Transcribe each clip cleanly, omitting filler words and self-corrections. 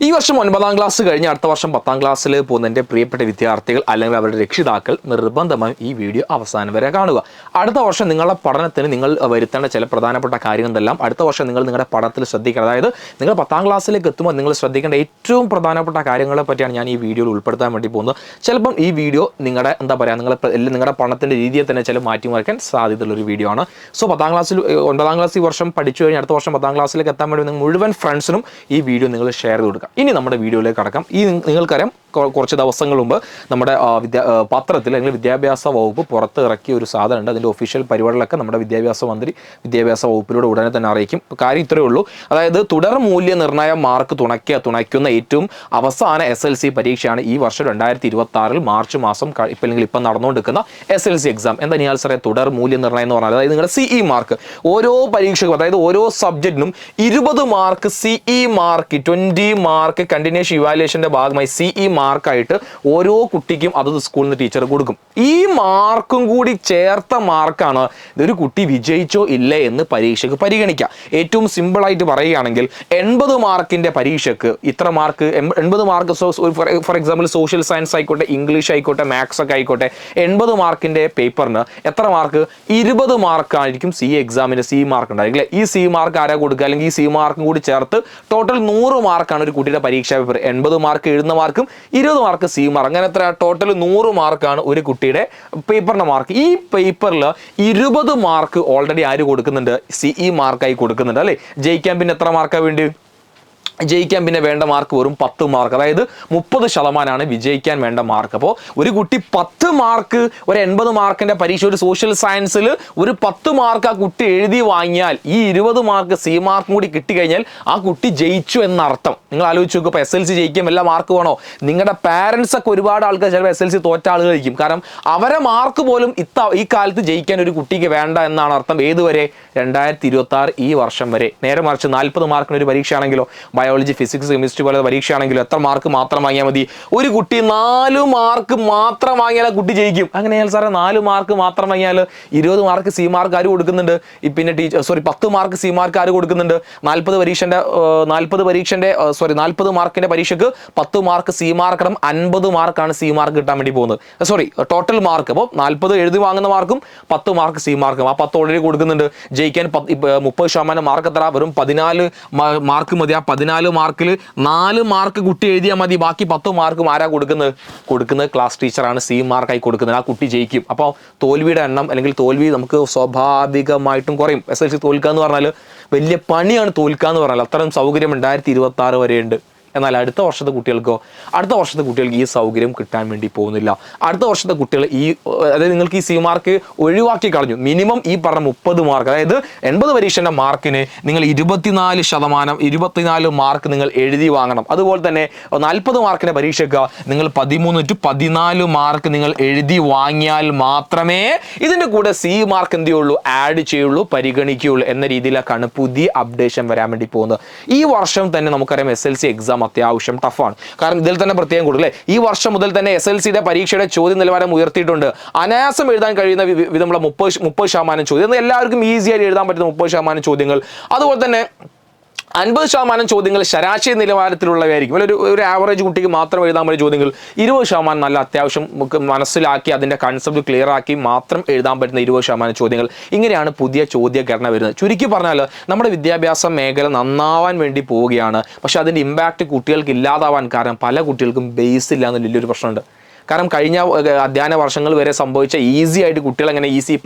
ഈ വർഷം 9ാം ക്ലാസ് കഴിഞ്ഞ് അടുത്ത വർഷം 10ാം ക്ലാസ്സിൽ പോകുന്ന എൻ്റെ പ്രിയപ്പെട്ട വിദ്യാർത്ഥികൾ അല്ലെങ്കിൽ അവരുടെ രക്ഷിതാക്കൾ നിർബന്ധമായും ഈ വീഡിയോ അവസാനം വരെ കാണുക. അടുത്ത വർഷം നിങ്ങളുടെ പഠനത്തിന് നിങ്ങൾ വരുത്തേണ്ട ചില പ്രധാനപ്പെട്ട കാര്യങ്ങളെല്ലാം അടുത്ത വർഷം നിങ്ങൾ നിങ്ങളുടെ പഠനത്തിൽ ശ്രദ്ധിക്കണം. അതായത് നിങ്ങൾ 10ാം ക്ലാസ്സിലേക്ക് എത്തുമ്പോൾ നിങ്ങൾ ശ്രദ്ധിക്കേണ്ട ഏറ്റവും പ്രധാനപ്പെട്ട കാര്യങ്ങളെ പറ്റിയാണ് ഞാൻ ഈ വീഡിയോയിൽ ഉൾപ്പെടുത്താൻ വേണ്ടി പോകുന്നത്. ചിലപ്പം ഈ വീഡിയോ നിങ്ങളുടെ നിങ്ങളുടെ പഠനത്തിൻ്റെ രീതിയെ തന്നെ ചില മാറ്റിമറിക്കാൻ സാധ്യതയുള്ളൊരു വീഡിയോ ആണ്. സോ 10ാം ക്ലാസ്സിൽ 9ാം ക്ലാസ് ഈ വർഷം പഠിച്ചു കഴിഞ്ഞ് അടുത്ത വർഷം 10ാം ക്ലാസ്സിലേക്ക് എത്താൻ വേണ്ടി നിങ്ങൾ മുഴുവൻ ഫ്രണ്ട്സിനും ഈ വീഡിയോ നിങ്ങൾ ഷെയർ ചെയ്ത് കൊടുക്കുക. ഇനി നമ്മുടെ വീഡിയോയിലേക്ക് കടക്കാം. നിങ്ങൾക്കറിയാം കുറച്ച് ദിവസങ്ങൾ മുമ്പ് നമ്മുടെ പത്രത്തിൽ അല്ലെങ്കിൽ വിദ്യാഭ്യാസ വകുപ്പ് പുറത്ത് ഇറക്കിയ ഒരു സാധനമുണ്ട്. അതിൻ്റെ ഒഫീഷ്യൽ പരിപാടികളൊക്കെ നമ്മുടെ വിദ്യാഭ്യാസ മന്ത്രി വിദ്യാഭ്യാസ വകുപ്പിലൂടെ ഉടനെ തന്നെ അറിയിക്കും. കാര്യം ഇത്രയേ ഉള്ളൂ. അതായത് തുടർ മൂല്യനിർണ്ണയ മാർക്ക് തുണയ്ക്കുന്ന ഏറ്റവും അവസാന SLC പരീക്ഷയാണ് ഈ വർഷം 2026 മാർച്ച് മാസം ഇപ്പം നടന്നുകൊണ്ടിരിക്കുന്ന SLC എക്സാം. എന്താ ഞാൻ സാറേ തുടർ മൂല്യനിർണ്ണയം എന്ന് പറഞ്ഞാൽ അതായത് നിങ്ങളുടെ CE മാർക്ക് ഓരോ പരീക്ഷയ്ക്കും അതായത് ഓരോ സബ്ജക്റ്റിനും 20 mark CE mark 20 mark continuous ഇവാലുവേഷൻ്റെ ഭാഗമായി CE മാർക്കായിട്ട് ഓരോ കുട്ടിക്കും അതത് സ്കൂളിൽ നിന്ന് ടീച്ചർ കൊടുക്കും. ഈ മാർക്കും കൂടി ചേർത്ത മാർക്കാണ് ഇതൊരു കുട്ടി വിജയിച്ചോ ഇല്ലേ എന്ന് പരീക്ഷയ്ക്ക് പരിഗണിക്കുക. ഏറ്റവും സിമ്പിളായിട്ട് പറയുകയാണെങ്കിൽ 80 മാർക്കിൻ്റെ പരീക്ഷയ്ക്ക് ഇത്ര mark 80 mark for example social science ആയിക്കോട്ടെ, ഇംഗ്ലീഷ് ആയിക്കോട്ടെ, മാത്സ് ഒക്കെ ആയിക്കോട്ടെ, 80 മാർക്കിൻ്റെ പേപ്പറിന് എത്ര മാർക്ക് 20 മാർക്കായിരിക്കും CE എക്സാമിന് CE മാർക്ക് ഉണ്ടായിരിക്കും. ഈ CE മാർക്ക് ആരാ കൊടുക്കുക? അല്ലെങ്കിൽ ഈ CE മാർക്കും കൂടി ചേർത്ത് ടോട്ടൽ 100 മാർക്കാണ് ഒരു കുട്ടിയുടെ പരീക്ഷാ പേപ്പർ. 80 മാർക്ക് എഴുതുന്ന മാർക്കും 20 മാർക്ക് CE മാർക്ക്, അങ്ങനെ എത്ര ടോട്ടൽ 100 മാർക്കാണ് ഒരു കുട്ടിയുടെ പേപ്പറിന്റെ മാർക്ക്. ഈ പേപ്പറിൽ 20 മാർക്ക് ഓൾറെഡി ആര് കൊടുക്കുന്നുണ്ട്? CE മാർക്കായി കൊടുക്കുന്നുണ്ട് അല്ലേ. ജയിക്കാൻ പിന്നെ എത്ര മാർക്കാണ് വേണ്ടി? ജയിക്കാൻ പിന്നെ വേണ്ട മാർക്ക് വെറും 10 മാർക്ക്. അതായത് 30% വിജയിക്കാൻ വേണ്ട മാർക്ക്. അപ്പോൾ ഒരു കുട്ടി 10 മാർക്ക് ഒരു 80 മാർക്കിൻ്റെ പരീക്ഷ ഒരു സോഷ്യൽ സയൻസിൽ ഒരു 10 മാർക്ക് ആ കുട്ടി എഴുതി വാങ്ങിയാൽ ഈ 20 മാർക്ക് CE മാർക്കും കൂടി കിട്ടിക്കഴിഞ്ഞാൽ ആ കുട്ടി ജയിച്ചു എന്നർത്ഥം. നിങ്ങൾ ആലോചിച്ച് നോക്കുക. ഇപ്പോൾ SLC ജയിക്കാൻ എല്ലാ മാർക്ക് വേണോ? നിങ്ങളുടെ പാരൻസ് ഒക്കെ ഒരുപാട് ആൾക്കാർ ചിലപ്പോൾ SLC തോറ്റ ആളുകളായിരിക്കും. കാരണം അവരെ മാർക്ക് പോലും ഈ കാലത്ത് ജയിക്കാൻ ഒരു കുട്ടിക്ക് വേണ്ട എന്നാണ് അർത്ഥം. ഏതുവരെ? 2026 ഈ വർഷം വരെ. നേരെ മറിച്ച് 40 മാർക്കിന് ഒരു പരീക്ഷ ആണെങ്കിലോ, ബയോളജി, ഫിസിക്സ്, കെമിസ്ട്രി പോലെ പരീക്ഷയാണെങ്കിലും എത്ര മാർക്ക് മാത്രം വാങ്ങിയാൽ മതി? ഒരു കുട്ടി 4 മാർക്ക് മാത്രം വാങ്ങിയാൽ ആ കുട്ടി ജയിക്കും. അങ്ങനെയാൽ സാറേ 4 മാർക്ക് മാത്രം വാങ്ങിയാൽ 20 മാർക്ക് CE മാർക്ക് ആര് കൊടുക്കുന്നുണ്ട്? പിന്നെ 10 മാർക്ക് CE മാർക്ക് ആര് കൊടുക്കുന്നുണ്ട്? 40 മാർക്കിന്റെ പരീക്ഷയ്ക്ക് 10 മാർക്ക് CE മാർക്ക് അടക്കം 50 മാർക്കാണ് CE മാർക്ക് കിട്ടാൻ വേണ്ടി പോകുന്നത്. Total mark. അപ്പോൾ 40 എഴുതി വാങ്ങുന്ന മാർക്കും 10 മാർക്ക് CE മാർക്കും. ആ 10 ഓൾറെഡി കൊടുക്കുന്നുണ്ട്. ജയിക്കാൻ 30% മാർക്ക് എത്ര? വെറും 14 മാർക്ക് മതി. ആ 14 മാർക്കിൽ 4 മാർക്ക് കുട്ടി എഴുതിയാൽ മതി. ബാക്കി 10 മാർക്കും ആരാ കൊടുക്കുന്നത്? ക്ലാസ് ടീച്ചറാണ് CE മാർക്കായി കൊടുക്കുന്നത്. ആ കുട്ടി ജയിക്കും. അപ്പോൾ തോൽവിയുടെ എണ്ണം അല്ലെങ്കിൽ തോൽവി നമുക്ക് സ്വാഭാവികമായിട്ടും കുറയും. SLC തോൽക്കുക എന്ന് പറഞ്ഞാൽ വലിയ പണിയാണ്. തോൽക്കുക എന്ന് പറഞ്ഞാൽ അത്തരം സൗകര്യം 2026 വരെയുണ്ട്. എന്നാൽ അടുത്ത വർഷത്തെ കുട്ടികൾക്ക് ഈ സൗകര്യം കിട്ടാൻ വേണ്ടി പോകുന്നില്ല. അടുത്ത വർഷത്തെ കുട്ടികൾ അതായത് നിങ്ങൾക്ക് ഈ CE മാർക്ക് ഒഴിവാക്കി കളഞ്ഞു. മിനിമം ഈ പറഞ്ഞ 30 മാർക്ക്, അതായത് 80 പരീക്ഷൻ്റെ മാർക്കിന് നിങ്ങൾ 24 മാർക്ക് നിങ്ങൾ എഴുതി വാങ്ങണം. അതുപോലെ തന്നെ 40 മാർക്കിൻ്റെ പരീക്ഷയ്ക്ക് നിങ്ങൾ 13 to 14 മാർക്ക് നിങ്ങൾ എഴുതി വാങ്ങിയാൽ മാത്രമേ ഇതിൻ്റെ കൂടെ CE മാർക്ക് എന്ത് ചെയ്യുള്ളൂ? ആഡ് ചെയ്യുള്ളൂ, പരിഗണിക്കുകയുള്ളൂ എന്ന രീതിയിലേക്കാണ് പുതിയ അപ്ഡേഷൻ വരാൻ വേണ്ടി പോകുന്നത്. ഈ വർഷം തന്നെ നമുക്കറിയാം SLC എക്സാം അത്യാവശ്യം ടഫാണ്. കാരണം ഇതിൽ തന്നെ പ്രത്യേകം കൂടുതൽ ഈ വർഷം മുതൽ തന്നെ SLCയുടെ പരീക്ഷയുടെ ചോദ്യ നിലവാരം ഉയർത്തിയിട്ടുണ്ട്. അനായാസം എഴുതാൻ കഴിയുന്ന വിധമുള്ള 30% ചോദ്യം, എല്ലാവർക്കും ഈസിയായി എഴുതാൻ പറ്റുന്ന 30% ചോദ്യങ്ങൾ. അതുപോലെ തന്നെ 50% ചോദ്യങ്ങൾ ശരാശരി നിലവാരത്തിലുള്ളവയായിരിക്കും. ഒരു ആവറേജ് കുട്ടിക്ക് മാത്രം എഴുതാൻ പറ്റിയ ചോദ്യങ്ങൾ 20% നല്ല അത്യാവശ്യം നമുക്ക് മനസ്സിലാക്കി അതിൻ്റെ കൺസെപ്റ്റ് ക്ലിയർ ആക്കി മാത്രം എഴുതാൻ പറ്റുന്ന 20% ചോദ്യങ്ങൾ. ഇങ്ങനെയാണ് പുതിയ ചോദ്യഘടന വരുന്നത്. ചുരുക്കി പറഞ്ഞാൽ നമ്മുടെ വിദ്യാഭ്യാസ മേഖല നന്നാവാൻ വേണ്ടി പോവുകയാണ്. പക്ഷേ അതിൻ്റെ ഇമ്പാക്റ്റ് കുട്ടികൾക്ക് ഇല്ലാതാവാൻ കാരണം പല കുട്ടികൾക്കും ബേസ് ഇല്ല എന്ന വലിയൊരു പ്രശ്നമുണ്ട്. കാരണം കഴിഞ്ഞ അധ്യയന വർഷങ്ങൾ വരെ സംഭവിച്ച ഈസി ആയിട്ട് കുട്ടികൾ അങ്ങനെ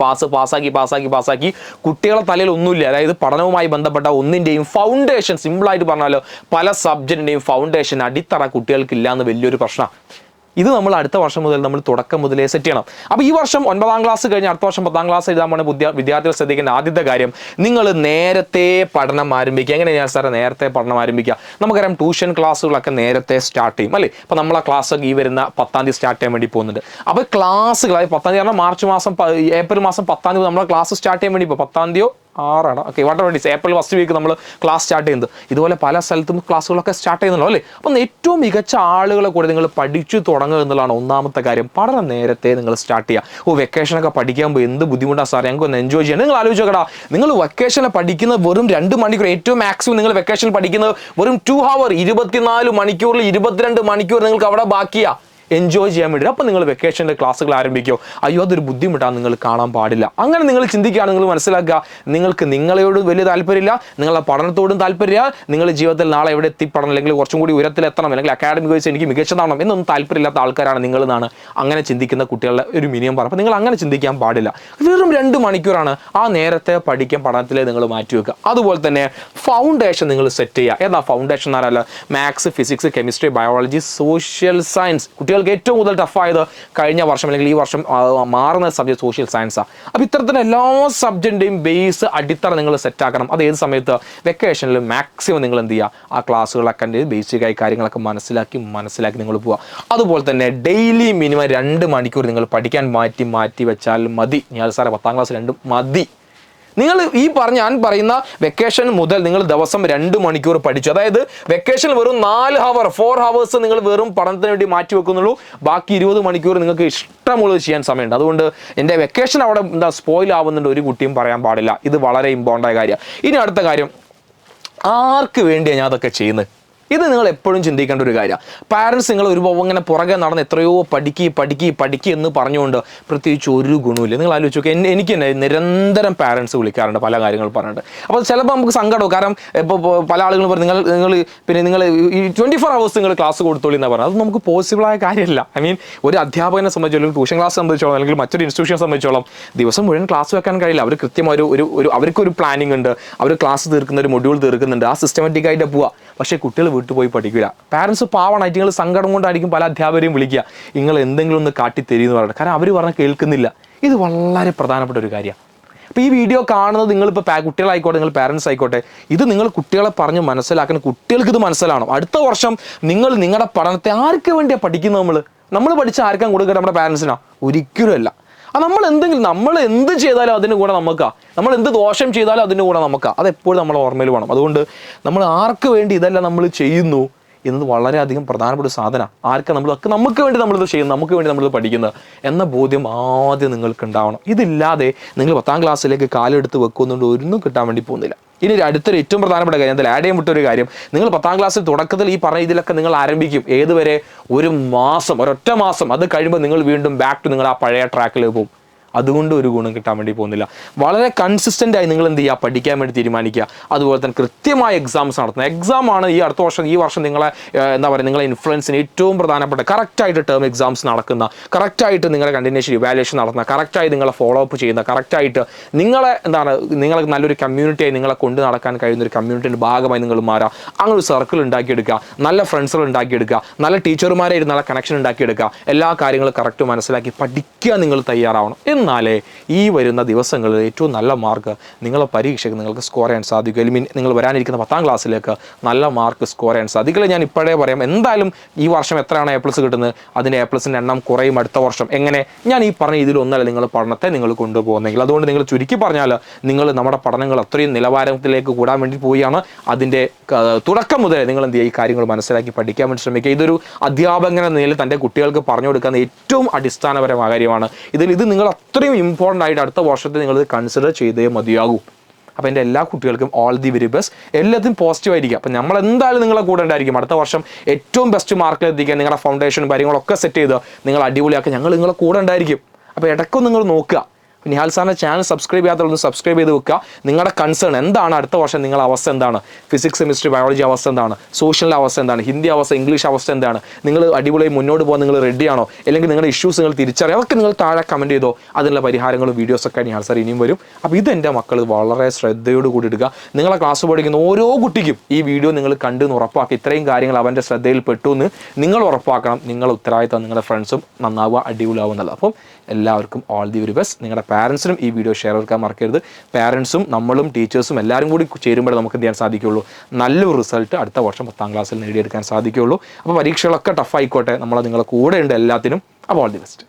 പാസ്സാക്കി കുട്ടികളെ തലയിൽ ഒന്നുമില്ല. അതായത് പഠനവുമായി ബന്ധപ്പെട്ട ഒന്നിൻ്റെയും ഫൗണ്ടേഷൻ, സിമ്പിളായിട്ട് പറഞ്ഞാലോ പല സബ്ജക്റ്റിൻ്റെയും ഫൗണ്ടേഷൻ അടിത്തറ കുട്ടികൾക്കില്ല എന്ന് വലിയൊരു പ്രശ്നമാണ്. ഇത് നമ്മൾ അടുത്ത വർഷം മുതൽ നമ്മൾ തുടക്കം മുതലേ സെറ്റ് ചെയ്യണം. അപ്പോൾ ഈ വർഷം 9ാം ക്ലാസ് കഴിഞ്ഞ് അടുത്ത വർഷം 10ാം ക്ലാസ് എഴുതാൻ പോകുന്ന വിദ്യാർത്ഥികൾ ശ്രദ്ധിക്കേണ്ട ആദ്യത്തെ കാര്യം, നിങ്ങൾ നേരത്തെ പഠനം ആരംഭിക്കുക. എങ്ങനെയാണ് സാറേ നേരത്തെ പഠനം ആരംഭിക്കുക? നമുക്കറിയാം ട്യൂഷൻ ക്ലാസ്സുകളൊക്കെ നേരത്തെ സ്റ്റാർട്ട് ചെയ്യും അല്ലേ. അപ്പോൾ നമ്മളെ ക്ലാസ് ഈ വരുന്ന 10ാം തീയതി സ്റ്റാർട്ട് ചെയ്യാൻ വേണ്ടി പോകുന്നുണ്ട്. അപ്പോൾ ക്ലാസ്സുകൾ 10ാം തീയതി പറഞ്ഞാൽ ഏപ്രിൽ മാസം 10ാം തീയതി നമ്മളെ ക്ലാസ് സ്റ്റാർട്ട് ചെയ്യാൻ വേണ്ടി ഇപ്പോൾ 10ാം തീയതിയോ 6 okay whatever it is April first week നമ്മൾ ക്ലാസ് സ്റ്റാർട്ട് ചെയ്യുന്നത്. ഇതുപോലെ പല സ്ഥലത്തും ക്ലാസ്സുകളൊക്കെ സ്റ്റാർട്ട് ചെയ്യുന്നുണ്ടോ അല്ലേ? അപ്പം ഏറ്റവും മികച്ച ആളുകളെ കൂടെ നിങ്ങൾ പഠിച്ചു തുടങ്ങുക എന്നുള്ളതാണ് ഒന്നാമത്തെ കാര്യം. പഠനം നേരത്തെ നിങ്ങൾ സ്റ്റാർട്ട് ചെയ്യുക. വെക്കേഷനൊക്കെ പഠിക്കാൻ പോയി എന്ത് ബുദ്ധിമുട്ടാണ് സാറേ, ഞങ്ങൾക്ക് ഒന്ന് എൻജോയ് ചെയ്യാൻ. നിങ്ങൾ ആലോചിച്ചോക്കടാ, നിങ്ങൾ വെക്കേഷനിൽ പഠിക്കുന്നത് വെറും 2 മണിക്കൂർ, ഏറ്റവും മാക്സിമം നിങ്ങൾ വെക്കേഷനിൽ പഠിക്കുന്നത് വെറും 2 hours, 24 മണിക്കൂറിൽ 22 മണിക്കൂർ നിങ്ങൾക്ക് അവിടെ ബാക്കിയാ എൻജോയ് ചെയ്യാൻ വേണ്ടി. അപ്പം നിങ്ങൾ വെക്കേഷൻ്റെ ക്ലാസ്സുകൾ ആരംഭിക്കുമോ? അയ്യോ അതൊരു ബുദ്ധിമുട്ടാണ്, നിങ്ങൾ കാണാൻ പാടില്ല. അങ്ങനെ നിങ്ങൾ ചിന്തിക്കുകയാണ്, നിങ്ങൾ മനസ്സിലാക്കുക നിങ്ങൾക്ക് നിങ്ങളോട് വലിയ താല്പര്യമില്ല, നിങ്ങളുടെ പഠനത്തോടും താല്പര്യമില്ല, നിങ്ങൾ ജീവിതത്തിൽ നാളെ എവിടെ എത്തിപ്പെടണം, അല്ലെങ്കിൽ കുറച്ചും കൂടി ഉയരത്തിലെത്തണം, അല്ലെങ്കിൽ അക്കാഡമിക് വൈസ് എനിക്ക് മികച്ചതാണോ എന്നൊന്നും താല്പര്യമില്ലാത്ത ആൾക്കാരാണ് നിങ്ങളെന്നാണ് അങ്ങനെ ചിന്തിക്കുന്ന കുട്ടികളുടെ ഒരു മിനിമം പറ. അപ്പോൾ നിങ്ങൾ അങ്ങനെ ചിന്തിക്കാൻ പാടില്ല. വെറും 2 മണിക്കൂറാണ് ആ നേരത്തെ പഠിക്കാൻ പഠനത്തിലെ നിങ്ങൾ മാറ്റിവെക്കുക. അതുപോലെ തന്നെ ഫൗണ്ടേഷൻ നിങ്ങൾ സെറ്റ് ചെയ്യുക. ഏതാ ഫൗണ്ടേഷൻ എന്ന് പറഞ്ഞാൽ maths, physics, chemistry, biology, social science. കുട്ടികൾക്ക് ഏറ്റവും കൂടുതൽ ടഫായത് കഴിഞ്ഞ വർഷം അല്ലെങ്കിൽ ഈ വർഷം മാറുന്ന സബ്ജക്ട് സോഷ്യൽ സയൻസാണ്. അപ്പോൾ ഇത്തരത്തിലുള്ള എല്ലാ സബ്ജക്റ്റിൻ്റെയും ബേസ് അടിത്തറ നിങ്ങൾ സെറ്റാക്കണം. അത് ഏത് സമയത്ത്? വെക്കേഷനിൽ മാക്സിമം നിങ്ങൾ എന്ത് ചെയ്യുക, ആ ക്ലാസ്സുകൾ അറ്റൻഡ് ചെയ്ത് ബേസിക്കായി കാര്യങ്ങളൊക്കെ മനസ്സിലാക്കി നിങ്ങൾ പോവുക. അതുപോലെ തന്നെ ഡെയിലി മിനിമം 2 മണിക്കൂർ നിങ്ങൾ പഠിക്കാൻ മാറ്റി വെച്ചാൽ മതി. ഞാൻ സാറേ 10ാം ക്ലാസ് 2 മതി. നിങ്ങൾ ഞാൻ പറയുന്ന വെക്കേഷൻ മുതൽ നിങ്ങൾ ദിവസം 2 മണിക്കൂർ പഠിച്ചു. അതായത് വെക്കേഷനിൽ വെറും 4 hours നിങ്ങൾ വെറും പഠനത്തിന് വേണ്ടി മാറ്റി വെക്കുന്നുള്ളൂ. ബാക്കി 20 മണിക്കൂർ നിങ്ങൾക്ക് ഇഷ്ടമുള്ളത് ചെയ്യാൻ സമയമുണ്ട്. അതുകൊണ്ട് എൻ്റെ വെക്കേഷൻ അവിടെ സ്പോയിൽ ആവുന്നുണ്ട് ഒരു കുട്ടിയും പറയാൻ പാടില്ല. ഇത് വളരെ ഇമ്പോർട്ടൻ്റ് ആയ കാര്യമാണ്. ഇനി അടുത്ത കാര്യം, ആർക്ക് വേണ്ടിയാണ് ഞാൻ അതൊക്കെ ചെയ്യുന്നത്? ഇത് നിങ്ങൾ എപ്പോഴും ചിന്തിക്കേണ്ട ഒരു കാര്യമാണ്. പാരൻസ് നിങ്ങൾ ഇങ്ങനെ പുറകെ നടന്ന് എത്രയോ പഠിക്കുക എന്ന് പറഞ്ഞുകൊണ്ട് പ്രത്യേകിച്ച് ഒരു ഗുണമില്ല. നിങ്ങൾ ആലോചിച്ച് നോക്കുക, എനിക്ക് തന്നെ നിരന്തരം പാരൻസ് വിളിക്കാറുണ്ട്, പല കാര്യങ്ങൾ പറഞ്ഞിട്ട്. അപ്പോൾ ചിലപ്പോൾ നമുക്ക് സങ്കടവും. കാരണം ഇപ്പോൾ പല ആളുകളും പറയും നിങ്ങൾ ഈ 24 hours നിങ്ങൾ ക്ലാസ് കൊടുത്തോളി എന്നാണ് പറഞ്ഞത്. അത് നമുക്ക് പോസിബിളായ കാര്യമല്ല. ഒരു അധ്യാപകനെ സംബന്ധിച്ചോളം, ട്യൂഷൻ ക്ലാസ് സംബന്ധിച്ചോളം, അല്ലെങ്കിൽ മറ്റൊരു ഇൻസ്റ്റിറ്റ്യൂഷനെ സംബന്ധിച്ചോളം ദിവസം മുഴുവൻ ക്ലാസ് വെക്കാൻ കഴിയില്ല. അവർ കൃത്യമായ അവർക്കൊരു പ്ലാനിങ് ഉണ്ട്. അവർ ക്ലാസ് തീർക്കുന്ന ഒരു മൊഡ്യൂൾ തീർക്കുന്നുണ്ട്. ആ സിസ്റ്റമാറ്റിക്കായിട്ട് പോവുക. പക്ഷേ കുട്ടികൾ വീട്ടിൽ പോയി പഠിക്കില്ല. പാരൻസ് പാവണായിട്ട് നിങ്ങൾ സങ്കടം കൊണ്ടായിരിക്കും പല അധ്യാപകരെയും വിളിക്കുക, നിങ്ങൾ എന്തെങ്കിലും ഒന്ന് കാട്ടിത്തരീന്ന് പറഞ്ഞിട്ട്. കാരണം അവർ പറഞ്ഞാൽ കേൾക്കുന്നില്ല. ഇത് വളരെ പ്രധാനപ്പെട്ട ഒരു കാര്യമാണ്. അപ്പോൾ ഈ വീഡിയോ കാണുന്നത് നിങ്ങളിപ്പോൾ കുട്ടികളായിക്കോട്ടെ, നിങ്ങൾ പാരൻസ് ആയിക്കോട്ടെ, ഇത് നിങ്ങൾ കുട്ടികളെ പറഞ്ഞ് മനസ്സിലാക്കണം. കുട്ടികൾക്ക് ഇത് മനസ്സിലാവണം. അടുത്ത വർഷം നിങ്ങൾ നിങ്ങളുടെ പഠനത്തെ ആർക്ക് വേണ്ടിയാണ് പഠിക്കുന്നത്? നമ്മൾ പഠിച്ച ആർക്കും കൊടുക്കുക? നമ്മുടെ പാരൻസിനാണ്? ഒരിക്കലുമല്ല. നമ്മൾ എന്ത് ചെയ്താലും അതിന് കൂടെ നമുക്കാ, നമ്മൾ എന്ത് ദോഷം ചെയ്താലും അതിന് കൂടെ നമുക്കാ. അതെപ്പോഴും നമ്മൾ ഓർമ്മയിൽ വേണം. അതുകൊണ്ട് നമ്മൾ ആർക്ക് വേണ്ടി ഇതെല്ലാം നമ്മൾ ചെയ്യുന്നു എന്നത് വളരെയധികം പ്രധാനപ്പെട്ട സാധനമാണ്. നമുക്ക് വേണ്ടി നമ്മളിത് ചെയ്യുന്നു, നമുക്ക് വേണ്ടി നമ്മളിത് പഠിക്കുന്നത് എന്ന ബോധ്യം ആദ്യം നിങ്ങൾക്ക് ഉണ്ടാവണം. ഇതില്ലാതെ നിങ്ങൾ 10ാം ക്ലാസ്സിലേക്ക് കാലെടുത്ത് വെക്കുന്നുണ്ട് ഒന്നും കിട്ടാൻ വേണ്ടി പോകുന്നില്ല. ഇനി അടുത്തൊരു ഏറ്റവും പ്രധാനപ്പെട്ട കാര്യം, അതിൽ ആഡ് ചെയ്യാൻ വിട്ടൊരു കാര്യം, നിങ്ങൾ 10ാം ക്ലാസ്സിൽ തുടക്കത്തിൽ ഈ പറഞ്ഞ ഇതിലൊക്കെ നിങ്ങൾ ആരംഭിക്കും. ഏതുവരെ? ഒരൊറ്റ മാസം. അത് കഴിയുമ്പോൾ നിങ്ങൾ വീണ്ടും ബാക്ക് ടു നിങ്ങൾ ആ പഴയ ട്രാക്കിൽ പോകും. അതുകൊണ്ട് ഒരു ഗുണം കിട്ടാൻ വേണ്ടി പോകുന്നില്ല. വളരെ കൺസിസ്റ്റൻ്റ് ആയി നിങ്ങൾ എന്ത് ചെയ്യുക, പഠിക്കാൻ വേണ്ടി തീരുമാനിക്കുക. അതുപോലെ തന്നെ കൃത്യമായ എക്സാംസ് നടത്തുന്നത്. എക്സാമാണ് ഈ വർഷം നിങ്ങളെ നിങ്ങളെ ഇൻഫ്ലുവൻസിന് ഏറ്റവും പ്രധാനപ്പെട്ട. കറക്റ്റായിട്ട് ടേം എക്സാംസ് നടക്കുന്ന, കറക്റ്റായിട്ട് നിങ്ങളെ കണ്ടിന്യൂഷൻ ഇവാലുവേഷൻ നടത്തുന്ന, കറക്റ്റായി നിങ്ങളെ ഫോളോ അപ്പ് ചെയ്യുന്ന, കറക്റ്റായിട്ട് നിങ്ങളെ നിങ്ങളെ നല്ലൊരു കമ്മ്യൂണിറ്റിയായി നിങ്ങളെ കൊണ്ട് നടക്കാൻ കഴിയുന്ന ഒരു കമ്മ്യൂണിറ്റിൻ്റെ ഭാഗമായി നിങ്ങൾ മാറുക. അങ്ങനെ ഒരു സർക്കിൾ ഉണ്ടാക്കിയെടുക്കുക, നല്ല ഫ്രണ്ട്സുകൾ ഉണ്ടാക്കിയെടുക്കുക, നല്ല ടീച്ചർമാരായിട്ട് നല്ല കണക്ഷൻ ഉണ്ടാക്കിയെടുക്കുക. എല്ലാ കാര്യങ്ങളും കറക്റ്റ് മനസ്സിലാക്കി പഠിക്കുക നിങ്ങൾ തയ്യാറാവണം. എന്നാലേ ഈ വരുന്ന ദിവസങ്ങളിൽ ഏറ്റവും നല്ല മാർക്ക് നിങ്ങളെ പരീക്ഷയ്ക്ക് നിങ്ങൾക്ക് സ്കോർ ചെയ്യാൻ സാധിക്കും. നിങ്ങൾ വരാനിരിക്കുന്ന 10ാം ക്ലാസ്സിലേക്ക് നല്ല മാർക്ക് സ്കോർ ചെയ്യാൻ സാധിക്കില്ല. ഞാൻ ഇപ്പോഴേ പറയാം, എന്തായാലും ഈ വർഷം എത്രയാണ് A+ കിട്ടുന്നത്, അതിൻ്റെ A+ൻ്റെ എണ്ണം കുറയും അടുത്ത വർഷം. എങ്ങനെ? ഞാൻ ഈ പറഞ്ഞ ഇതിലൊന്നല്ല നിങ്ങൾ പഠനത്തെ നിങ്ങൾ കൊണ്ടുപോകുന്നെങ്കിൽ. അതുകൊണ്ട് നിങ്ങൾ ചുരുക്കി പറഞ്ഞാൽ നമ്മുടെ പഠനങ്ങൾ അത്രയും നിലവാരത്തിലേക്ക് കൂടാൻ വേണ്ടി പോവുകയാണ്. അതിൻ്റെ തുടക്കം മുതൽ നിങ്ങൾ എന്ത് ചെയ്യുക, ഈ കാര്യങ്ങൾ മനസ്സിലാക്കി പഠിക്കാൻ വേണ്ടി ശ്രമിക്കുക. ഇതൊരു അധ്യാപകൻ എന്ന നിലയിൽ തൻ്റെ കുട്ടികൾക്ക് പറഞ്ഞു കൊടുക്കുന്ന ഏറ്റവും അടിസ്ഥാനപരമായ കാര്യമാണ്. ഇത് നിങ്ങൾ അത്രയും ഇമ്പോർട്ടൻ്റ് ആയിട്ട് അടുത്ത വർഷത്തെ നിങ്ങൾ കൺസിഡർ ചെയ്തേ മതിയാകൂ. അപ്പോൾ എൻ്റെ എല്ലാ കുട്ടികൾക്കും ഓൾ ദി വെരി ബെസ്റ്റ്. എല്ലാത്തിനും പോസിറ്റീവായിരിക്കും. അപ്പോൾ നമ്മൾ എന്തായാലും നിങ്ങളെ കൂടെ ഉണ്ടായിരിക്കും. അടുത്ത വർഷം ഏറ്റവും ബെസ്റ്റ് മാർക്കിൽ എത്തിക്കാൻ നിങ്ങളുടെ ഫൗണ്ടേഷനും കാര്യങ്ങളൊക്കെ സെറ്റ് ചെയ്ത് നിങ്ങൾ അടിപൊളിയാക്കി ഞങ്ങൾ നിങ്ങളെ കൂടെ ഉണ്ടായിരിക്കും. അപ്പോൾ ഇടയ്ക്കും നിങ്ങൾ നോക്കുക. നിഹാൽ സാറിൻ്റെ ചാനൽ സബ്സ്ക്രൈബ് ചെയ്യാത്തതൊന്ന് സബ്സ്ക്രൈബ് ചെയ്ത് വെക്കുക. നിങ്ങളുടെ കൺസേൺ എന്താണ്? അടുത്ത വർഷം നിങ്ങളുടെ അവസ്ഥ എന്താണ്? ഫിസിക്സ്, കെമിസ്ട്രി, ബയോളജി അവസ്ഥ എന്താണ്? സോഷ്യലിൻ്റെ അവസ്ഥ എന്താണ്? ഹിന്ദി അവസ്ഥ, ഇംഗ്ലീഷ് അവസ്ഥ എന്താണ്? നിങ്ങൾ അടിപൊളിയായി മുന്നോട്ട് പോകാൻ നിങ്ങൾ റെഡിയാണോ? അല്ലെങ്കിൽ നിങ്ങളുടെ ഇഷ്യൂസ് നിങ്ങൾ തിരിച്ചറിയാം. അതൊക്കെ നിങ്ങൾ താഴെ കമൻറ്റ് ചെയ്തോ. അതിനുള്ള പരിഹാരങ്ങളും വീഡിയോസൊക്കെ നിഹാൽ സാർ ഇനിയും വരും. അപ്പോൾ ഇതെൻ്റെ മക്കൾ വളരെ ശ്രദ്ധയോട് കൂടി എടുക്കുക. നിങ്ങളെ ക്ലാസ് പഠിക്കുന്ന ഓരോ കുട്ടിക്കും ഈ വീഡിയോ നിങ്ങൾ കണ്ടെന്ന് ഉറപ്പാക്കി. ഇത്രയും കാര്യങ്ങൾ അവൻ്റെ ശ്രദ്ധയിൽ പെട്ടു എന്ന് നിങ്ങൾ ഉറപ്പാക്കണം. നിങ്ങളുടെ ഉത്തരവാദിത്തം നിങ്ങളുടെ ഫ്രണ്ട്സും നന്നാവുക, അടിപൊളിയാവുന്നത്. അപ്പം എല്ലാവർക്കും ഓൾ ദി വെരി ബെസ്റ്റ്. നിങ്ങളുടെ പാരൻസിനും ഈ വീഡിയോ ഷെയർ എടുക്കാൻ മറക്കരുത്. പാരൻസും നമ്മളും ടീച്ചേഴ്സും എല്ലാവരും കൂടി ചേരുമ്പോഴേ നമുക്ക് എന്ത് ചെയ്യാൻ സാധിക്കുകയുള്ളൂ, നല്ലൊരു റിസൾട്ട് അടുത്ത വർഷം 10ാം ക്ലാസ്സിൽ നേടിയെടുക്കാൻ സാധിക്കുകയുള്ളൂ. അപ്പോൾ പരീക്ഷകളൊക്കെ ടഫായിക്കോട്ടെ, നമ്മൾ നിങ്ങളുടെ കൂടെ ഉണ്ട് എല്ലാത്തിനും. അപ്പോൾ ഓൾ ദി ബെസ്റ്റ്.